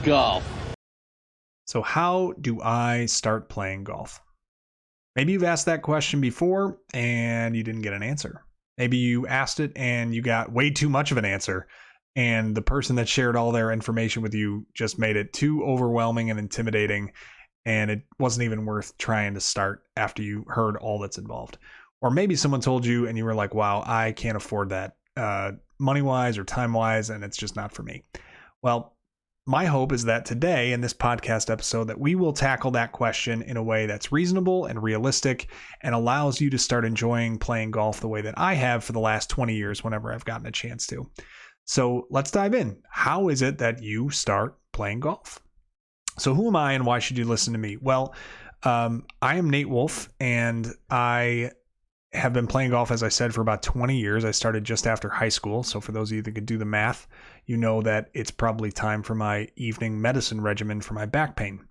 Golf. So how do I start playing golf? Maybe you've asked that question before and you didn't get an answer. Maybe you asked it and you got way too much of an answer, and the person that shared all their information with you just made it too overwhelming and intimidating, and it wasn't even worth trying to start after you heard all that's involved. Or maybe someone told you and you were like, wow, I can't afford that money-wise or time-wise, and it's just not for me. Well, my hope is that today in this podcast episode that we will tackle that question in a way that's reasonable and realistic and allows you to start enjoying playing golf the way that I have for the last 20 years whenever I've gotten a chance to. So let's dive in. How is it that you start playing golf? So who am I and why should you listen to me? Well, I am Nate Wolf, and I have been playing golf, as I said, for about 20 years. I started just after high school. So for those of you that could do the math, you know that it's probably time for my evening medicine regimen for my back pain.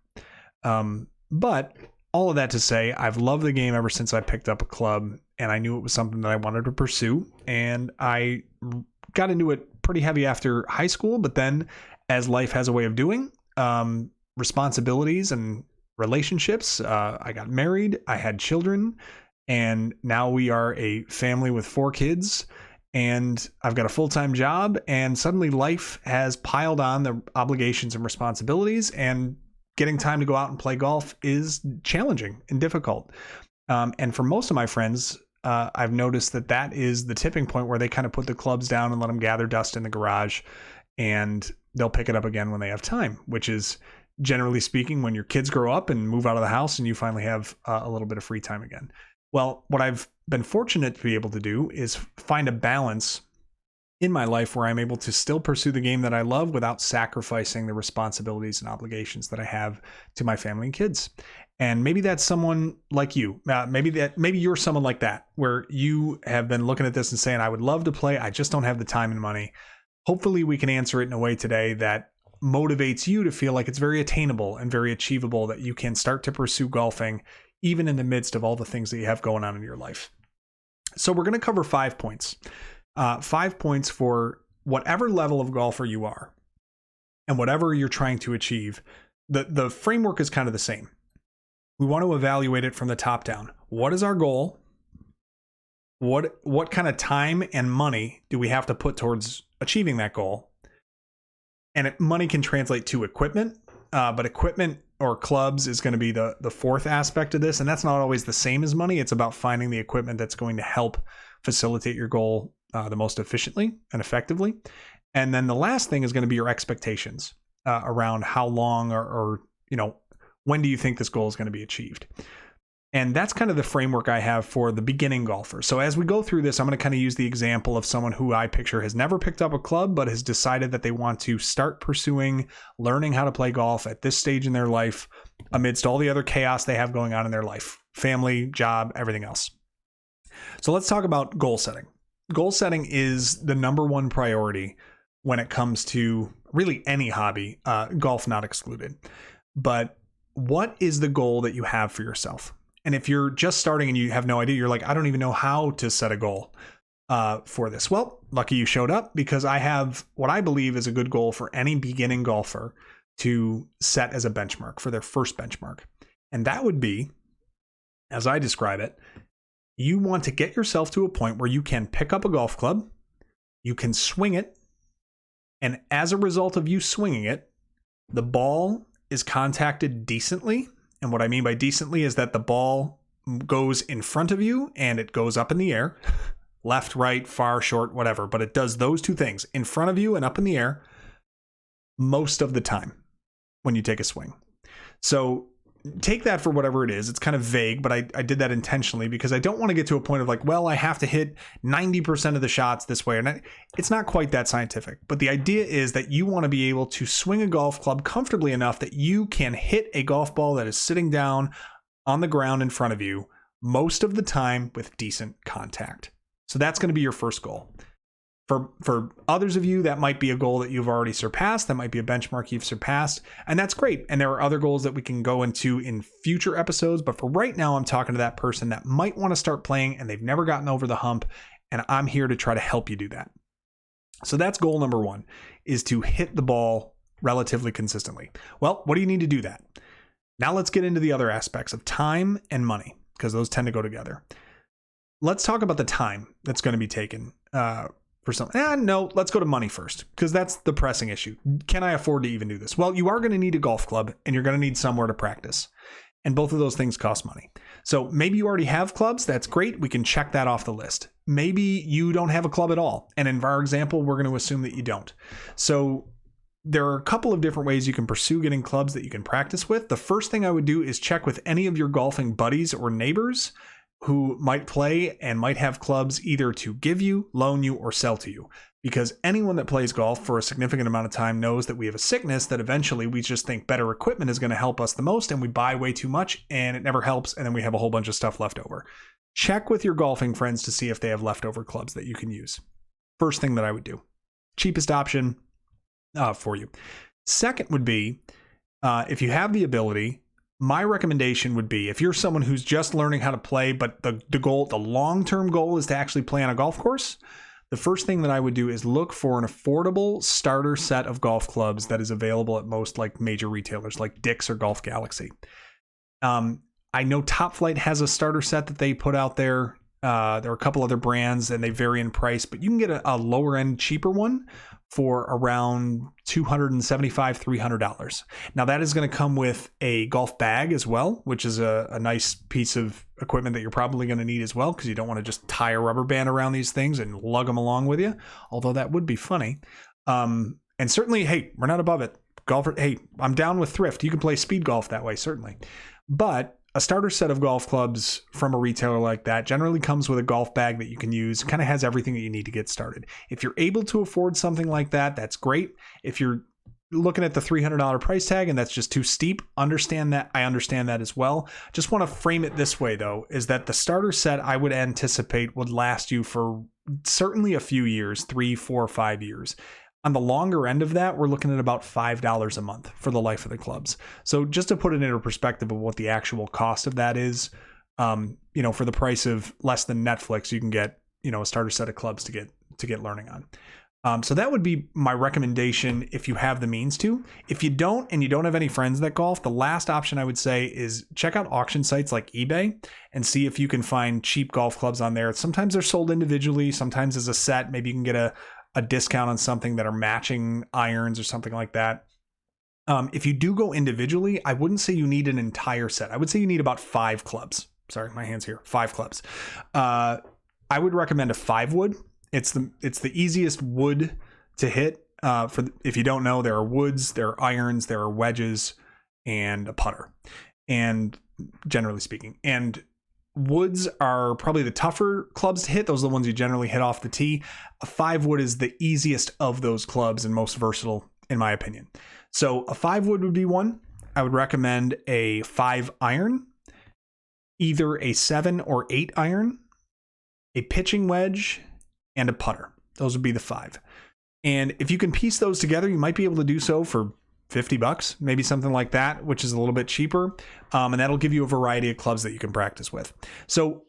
But all of that to say, I've loved the game ever since I picked up a club, and I knew it was something that I wanted to pursue. And I got into it pretty heavy after high school. But then, as life has a way of doing, responsibilities and relationships, I got married, I had children, and now we are a family with 4 kids, and I've got a full-time job, and suddenly life has piled on the obligations and responsibilities, and getting time to go out and play golf is challenging and difficult. And for most of my friends, I've noticed that that is the tipping point where they kind of put the clubs down and let them gather dust in the garage, and they'll pick it up again when they have time, which is, generally speaking, when your kids grow up and move out of the house and you finally have a little bit of free time again. Well, what I've been fortunate to be able to do is find a balance in my life where I'm able to still pursue the game that I love without sacrificing the responsibilities and obligations that I have to my family and kids. And maybe that's someone like you. Maybe you're someone like that, where you have been looking at this and saying, I would love to play, I just don't have the time and money. Hopefully we can answer it in a way today that motivates you to feel like it's very attainable and very achievable, that you can start to pursue golfing even in the midst of all the things that you have going on in your life. So we're going to cover 5 points. 5 points for whatever level of golfer you are and whatever you're trying to achieve. The framework is kind of the same. We want to evaluate it from the top down. What is our goal? What kind of time and money do we have to put towards achieving that goal? And money can translate to equipment, but equipment or clubs is going to be the fourth aspect of this. And that's not always the same as money. It's about finding the equipment that's going to help facilitate your goal the most efficiently and effectively. And then the last thing is going to be your expectations around how long or when do you think this goal is going to be achieved? And that's kind of the framework I have for the beginning golfer. So as we go through this, I'm going to kind of use the example of someone who I picture has never picked up a club, but has decided that they want to start pursuing learning how to play golf at this stage in their life amidst all the other chaos they have going on in their life, family, job, everything else. So let's talk about goal setting. Goal setting is the number one priority when it comes to really any hobby, golf not excluded. But what is the goal that you have for yourself? And if you're just starting and you have no idea, you're like, I don't even know how to set a goal for this. Well, lucky you showed up, because I have what I believe is a good goal for any beginning golfer to set as a benchmark, for their first benchmark. And that would be, as I describe it, you want to get yourself to a point where you can pick up a golf club, you can swing it, and as a result of you swinging it, the ball is contacted decently. And what I mean by decently is that the ball goes in front of you and it goes up in the air, left, right, far, short, whatever. But it does those two things, in front of you and up in the air, most of the time when you take a swing. So take that for whatever it is. It's kind of vague, but I did that intentionally because I don't want to get to a point of like, well, I have to hit 90% of the shots this way. And it's not quite that scientific. But the idea is that you want to be able to swing a golf club comfortably enough that you can hit a golf ball that is sitting down on the ground in front of you most of the time with decent contact. So that's going to be your first goal. For others of you, that might be a goal that you've already surpassed. That might be a benchmark you've surpassed. And that's great. And there are other goals that we can go into in future episodes. But for right now, I'm talking to that person that might want to start playing and they've never gotten over the hump. And I'm here to try to help you do that. So that's goal number one, is to hit the ball relatively consistently. Well, what do you need to do that? Now let's get into the other aspects of time and money, because those tend to go together. Let's talk about the time that's going to be taken for something. No, let's go to money first, because that's the pressing issue. Can I afford to even do this? Well, you are going to need a golf club, and you're going to need somewhere to practice. And both of those things cost money. So maybe you already have clubs. That's great. We can check that off the list. Maybe you don't have a club at all. And in our example, we're going to assume that you don't. So there are a couple of different ways you can pursue getting clubs that you can practice with. The first thing I would do is check with any of your golfing buddies or neighbors who might play and might have clubs either to give you, loan you, or sell to you. Because anyone that plays golf for a significant amount of time knows that we have a sickness that eventually we just think better equipment is going to help us the most, and we buy way too much and it never helps, and then we have a whole bunch of stuff left over. Check with your golfing friends to see if they have leftover clubs that you can use. First thing that I would do. Cheapest option for you. Second would be, if you have the ability, my recommendation would be, if you're someone who's just learning how to play, but the long-term goal is to actually play on a golf course, the first thing that I would do is look for an affordable starter set of golf clubs that is available at most like major retailers like Dick's or Golf Galaxy. I know Top Flight has a starter set that they put out there. There are a couple other brands and they vary in price, but you can get a lower end, cheaper one for around $275, $300. Now that is going to come with a golf bag as well, which is a nice piece of equipment that you're probably going to need as well, because you don't want to just tie a rubber band around these things and lug them along with you, although that would be funny. And certainly, hey, we're not above it. Golfer, hey, I'm down with thrift. You can play speed golf that way, certainly. But a starter set of golf clubs from a retailer like that generally comes with a golf bag that you can use, kind of has everything that you need to get started. If you're able to afford something like that, that's great. If you're looking at the $300 price tag and that's just too steep, understand that. I understand that as well. Just want to frame it this way though, is that the starter set I would anticipate would last you for certainly a few years, 3, 4, 5 years. On the longer end of that, we're looking at about $5 a month for the life of the clubs. So just to put it into perspective of what the actual cost of that is, for the price of less than Netflix, you can get, a starter set of clubs to get learning on. So that would be my recommendation if you have the means to. If you don't, and you don't have any friends that golf, the last option I would say is check out auction sites like eBay and see if you can find cheap golf clubs on there. Sometimes they're sold individually, sometimes as a set. Maybe you can get a discount on something that are matching irons or something like that. If you do go individually, I wouldn't say you need an entire set. I would say you need about 5 clubs. Sorry, my hand's here. 5 clubs. I would recommend a 5-wood. It's the easiest wood to hit. If you don't know, there are woods, there are irons, there are wedges, and a putter. And generally speaking, and woods are probably the tougher clubs to hit. Those are the ones you generally hit off the tee. A 5-wood is the easiest of those clubs and most versatile, in my opinion. So a 5-wood would be one. I would recommend a 5-iron, either a 7 or 8 iron, a pitching wedge, and a putter. Those would be the 5. And if you can piece those together, you might be able to do so for $50, maybe something like that, which is a little bit cheaper. And that'll give you a variety of clubs that you can practice with. So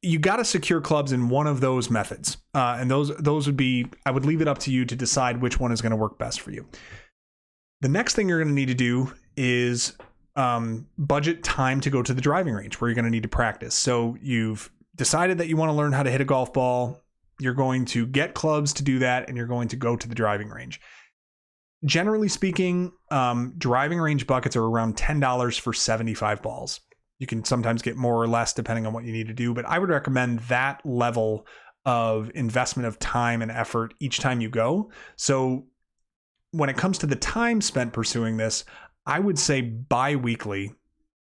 you got to secure clubs in one of those methods. And those would be, I would leave it up to you to decide which one is going to work best for you. The next thing you're going to need to do is budget time to go to the driving range where you're going to need to practice. So you've decided that you want to learn how to hit a golf ball. You're going to get clubs to do that, and you're going to go to the driving range. Generally speaking, driving range buckets are around $10 for 75 balls. You can sometimes get more or less depending on what you need to do, but I would recommend that level of investment of time and effort each time you go. So when it comes to the time spent pursuing this, I would say bi-weekly,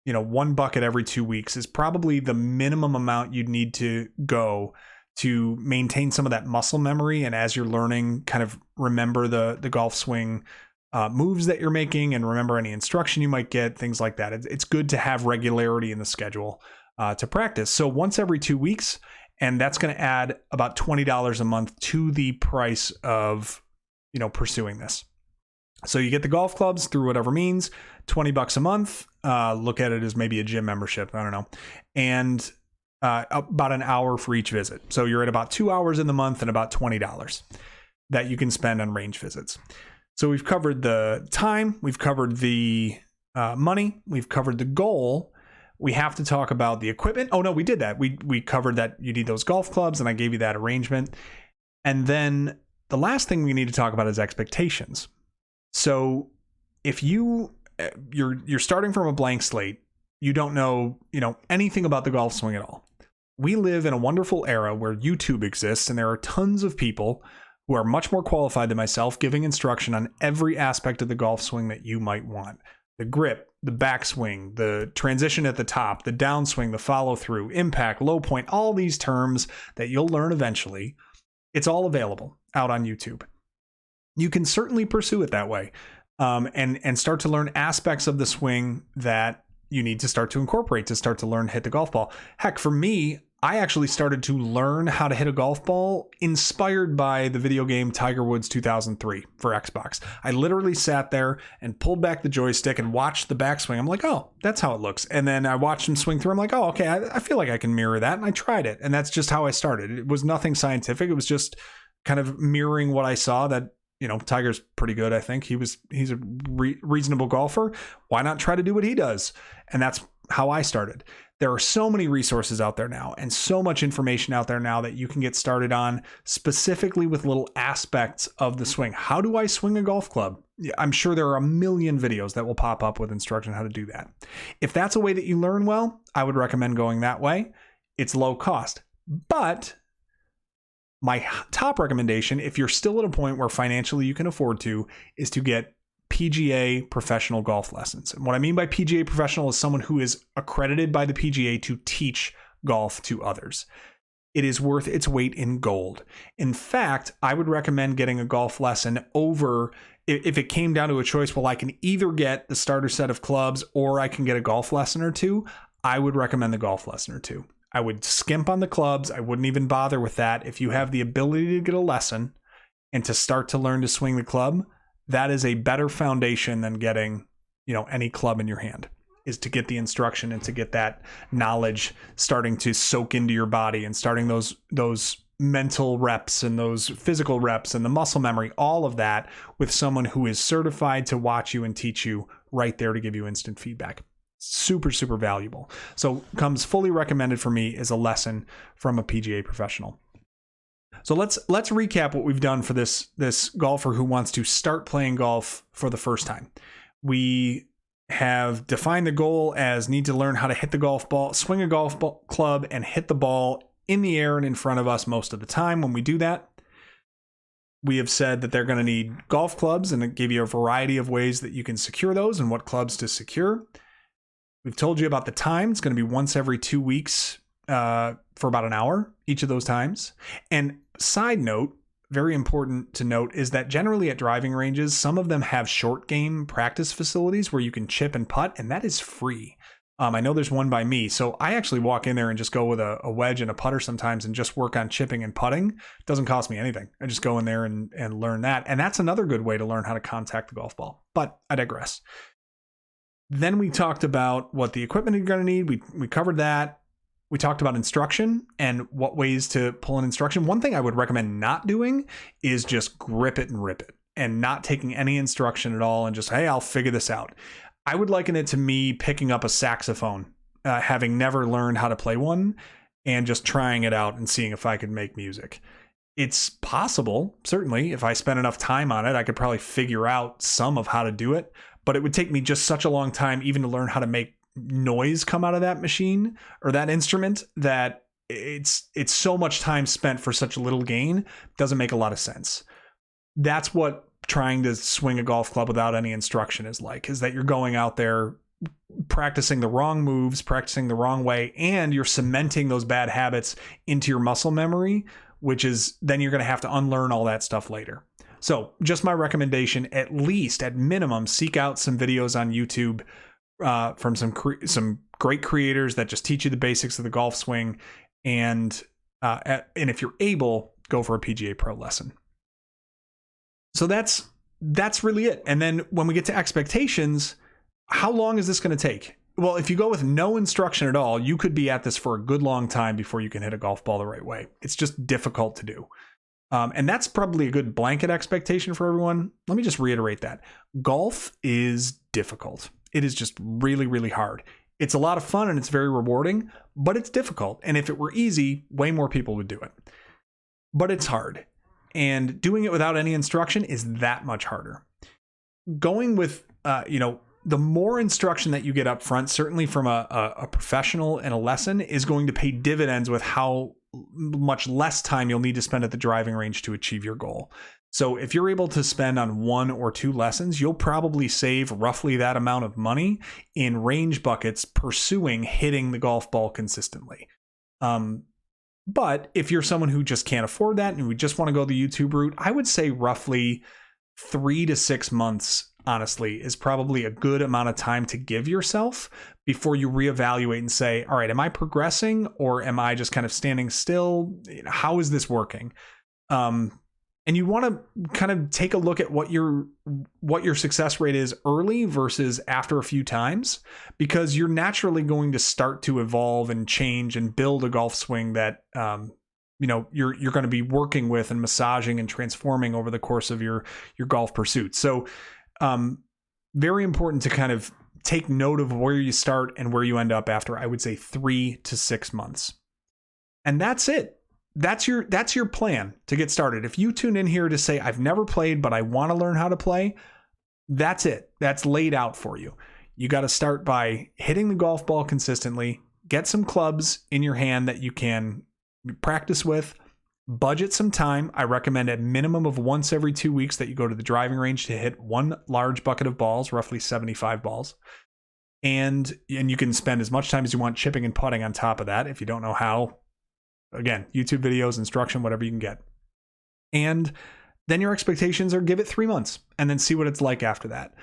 1 bucket every 2 weeks is probably the minimum amount you'd need to go to maintain some of that muscle memory. And as you're learning, kind of remember the golf swing moves that you're making and remember any instruction you might get, things like that. It's good to have regularity in the schedule to practice. So once every 2 weeks, and that's going to add about $20 a month to the price of, pursuing this. So you get the golf clubs through whatever means, $20 a month. Look at it as maybe a gym membership. I don't know. And about an hour for each visit. So you're at about 2 hours in the month and about $20 that you can spend on range visits. So we've covered the time, we've covered the money, we've covered the goal. We have to talk about the equipment. Oh no, we did that. We covered that you need those golf clubs, and I gave you that arrangement. And then the last thing we need to talk about is expectations. So if you're starting from a blank slate, you don't know anything about the golf swing at all. We live in a wonderful era where YouTube exists, and there are tons of people who are much more qualified than myself giving instruction on every aspect of the golf swing that you might want. The grip, the backswing, the transition at the top, the downswing, the follow through, impact, low point, all these terms that you'll learn eventually. It's all available out on YouTube. You can certainly pursue it that way, and start to learn aspects of the swing that you need to start to incorporate to start to learn to hit the golf ball. Heck, for me, I actually started to learn how to hit a golf ball inspired by the video game Tiger Woods 2003 for Xbox. I literally sat there and pulled back the joystick and watched the backswing. I'm like, oh, that's how it looks. And then I watched him swing through. I'm like, oh, okay, I feel like I can mirror that. And I tried it. And that's just how I started. It was nothing scientific. It was just kind of mirroring what I saw that, Tiger's pretty good, I think. He's a reasonable golfer. Why not try to do what he does? And that's how I started. There are so many resources out there now and so much information out there now that you can get started on, specifically with little aspects of the swing. How do I swing a golf club? I'm sure there are a million videos that will pop up with instruction on how to do that. If that's a way that you learn well, I would recommend going that way. It's low cost. But my top recommendation, if you're still at a point where financially you can afford to, is to get PGA professional golf lessons. And what I mean by PGA professional is someone who is accredited by the PGA to teach golf to others. It is worth its weight in gold. In fact, I would recommend getting a golf lesson over, if it came down to a choice, well, I can either get the starter set of clubs or I can get a golf lesson or two. I would recommend the golf lesson or two. I would skimp on the clubs. I wouldn't even bother with that. If you have the ability to get a lesson and to start to learn to swing the club, that is a better foundation than getting, any club in your hand, is to get the instruction and to get that knowledge starting to soak into your body and starting those mental reps and those physical reps and the muscle memory, all of that with someone who is certified to watch you and teach you right there to give you instant feedback. Super, super valuable. So comes fully recommended for me as a lesson from a PGA professional. So let's recap what we've done for this golfer who wants to start playing golf for the first time. We have defined the goal as need to learn how to hit the golf ball, swing a golf ball, club, and hit the ball in the air and in front of us most of the time when we do that. We have said that they're going to need golf clubs, and it gave you a variety of ways that you can secure those and what clubs to secure. We've told you about the time. It's going to be once every 2 weeks for about an hour, each of those times. And side note, very important to note, is that generally at driving ranges, some of them have short game practice facilities where you can chip and putt, and that is free. I know there's one by me, so I actually walk in there and just go with a wedge and a putter sometimes and just work on chipping and putting. It doesn't cost me anything. I just go in there and learn that. And that's another good way to learn how to contact the golf ball. But I digress. Then we talked about what the equipment you're going to need. We covered that. We talked about instruction and what ways to pull an instruction. One thing I would recommend not doing is just grip it and rip it and not taking any instruction at all and just, hey, I'll figure this out. I would liken it to me picking up a saxophone, having never learned how to play one, and just trying it out and seeing if I could make music. It's possible, certainly. If I spent enough time on it, I could probably figure out some of how to do it. But it would take me just such a long time even to learn how to make noise come out of that machine or that instrument that it's so much time spent for such a little gain. Doesn't make a lot of sense. That's what trying to swing a golf club without any instruction is like, is that you're going out there practicing the wrong moves, practicing the wrong way, and you're cementing those bad habits into your muscle memory, which is then you're going to have to unlearn all that stuff later. So just my recommendation, at least at minimum, seek out some videos on YouTube from some great creators that just teach you the basics of the golf swing. And if you're able, go for a PGA Pro lesson. So that's really it. And then when we get to expectations, how long is this going to take? Well, if you go with no instruction at all, you could be at this for a good long time before you can hit a golf ball the right way. It's just difficult to do. And that's probably a good blanket expectation for everyone. Let me just reiterate that. Golf is difficult. It is just really, really hard. It's a lot of fun and it's very rewarding, but it's difficult. And if it were easy, way more people would do it. But it's hard. And doing it without any instruction is that much harder. Going with, the more instruction that you get up front, certainly from a professional and a lesson, is going to pay dividends with how much less time you'll need to spend at the driving range to achieve your goal. So if you're able to spend on 1 or 2 lessons, you'll probably save roughly that amount of money in range buckets pursuing hitting the golf ball consistently. But if you're someone who just can't afford that and we just want to go the YouTube route, I would say roughly 3 to 6 months, honestly, is probably a good amount of time to give yourself before you reevaluate and say, all right, am I progressing or am I just kind of standing still? How is this working? And you want to kind of take a look at what your success rate is early versus after a few times, because you're naturally going to start to evolve and change and build a golf swing that you're going to be working with and massaging and transforming over the course of your golf pursuit. So very important to kind of take note of where you start and where you end up after, I would say, 3 to 6 months. And that's it. That's your plan to get started. If you tune in here to say, I've never played, but I want to learn how to play, that's it. That's laid out for you. You got to start by hitting the golf ball consistently, get some clubs in your hand that you can practice with, budget some time. I recommend a minimum of once every 2 weeks that you go to the driving range to hit 1 large bucket of balls, roughly 75 balls. And you can spend as much time as you want chipping and putting on top of that. If you don't know how, again, YouTube videos, instruction, whatever you can get. And then your expectations are give it 3 months and then see what it's like after that.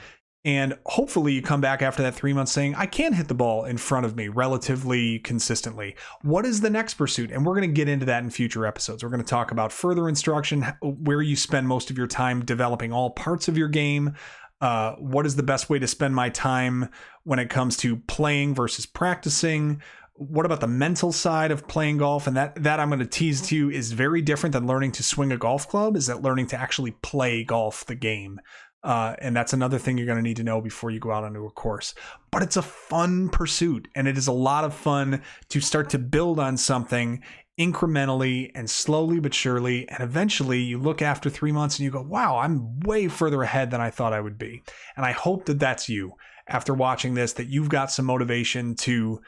And hopefully you come back after that 3 months saying, I can hit the ball in front of me relatively consistently. What is the next pursuit? And we're going to get into that in future episodes. We're going to talk about further instruction, where you spend most of your time developing all parts of your game. What is the best way to spend my time when it comes to playing versus practicing? What about the mental side of playing golf? And that I'm going to tease to you is very different than learning to swing a golf club, is that learning to actually play golf, the game. And that's another thing you're going to need to know before you go out onto a course. But it's a fun pursuit, and it is a lot of fun to start to build on something incrementally and slowly but surely. And eventually you look after 3 months and you go, wow, I'm way further ahead than I thought I would be. And I hope that that's you after watching this, that you've got some motivation to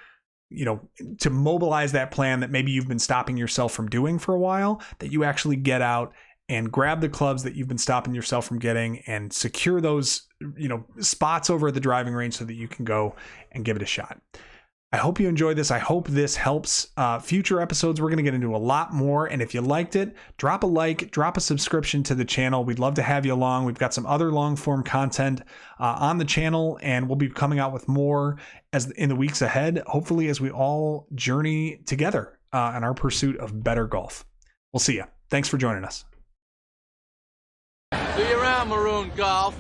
mobilize that plan that maybe you've been stopping yourself from doing for a while, that you actually get out and grab the clubs that you've been stopping yourself from getting and secure those, spots over at the driving range so that you can go and give it a shot. I hope you enjoyed this. I hope this helps. Future episodes, we're going to get into a lot more. And if you liked it, drop a like, drop a subscription to the channel. We'd love to have you along. We've got some other long form content on the channel, and we'll be coming out with more as in the weeks ahead, hopefully as we all journey together in our pursuit of better golf. We'll see you. Thanks for joining us. See you around, Maroon Golf.